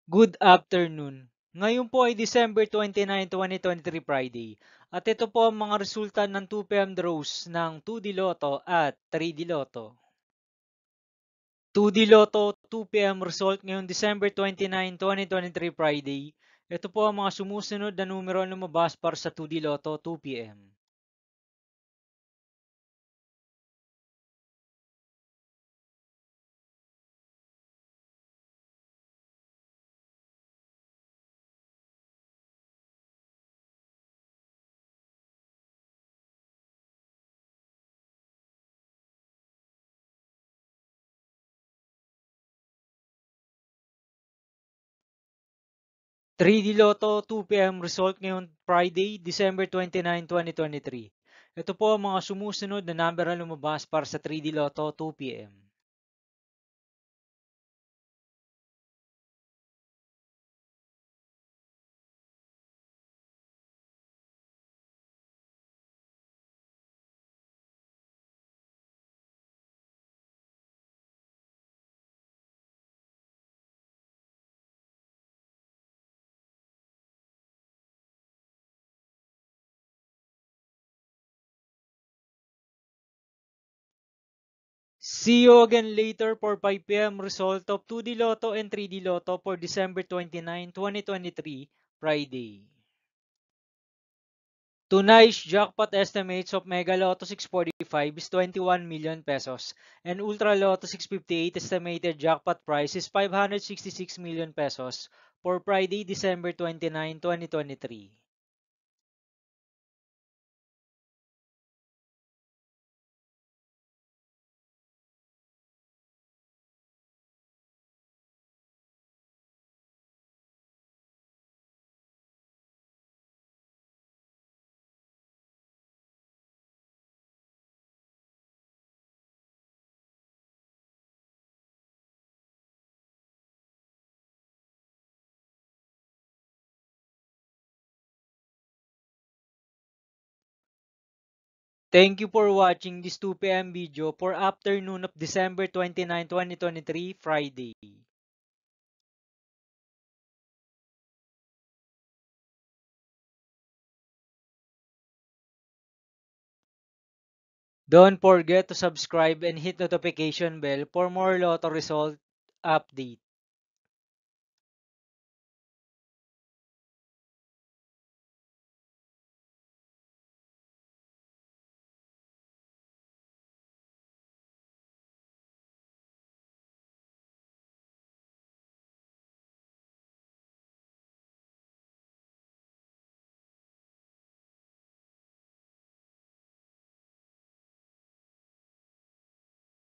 Good afternoon. Ngayon po ay December 29, 2023 Friday. At ito po ang mga resulta ng 2 p.m. draws ng 2D Lotto at 3D Lotto. 2D Lotto 2 p.m. result ngayong December 29, 2023 Friday. Ito po ang mga sumusunod na numero na lumabas para sa 2D Lotto 2 p.m. 3D Lotto 2 p.m. result ngayong Friday, December 29, 2023. Ito po ang mga sumusunod na number na lumabas para sa 3D Lotto 2 p.m. See you again later for 5 p.m. result of 2D Lotto and 3D Lotto for December 29, 2023, Friday. Tonight's jackpot estimates of Mega Lotto 645 is 21 million pesos and Ultra Lotto 658 estimated jackpot price is 566 million pesos for Friday, December 29, 2023. Thank you for watching this 2 p.m. video for afternoon of December 29, 2023, Friday. Don't forget to subscribe and hit notification bell for more Lotto result update.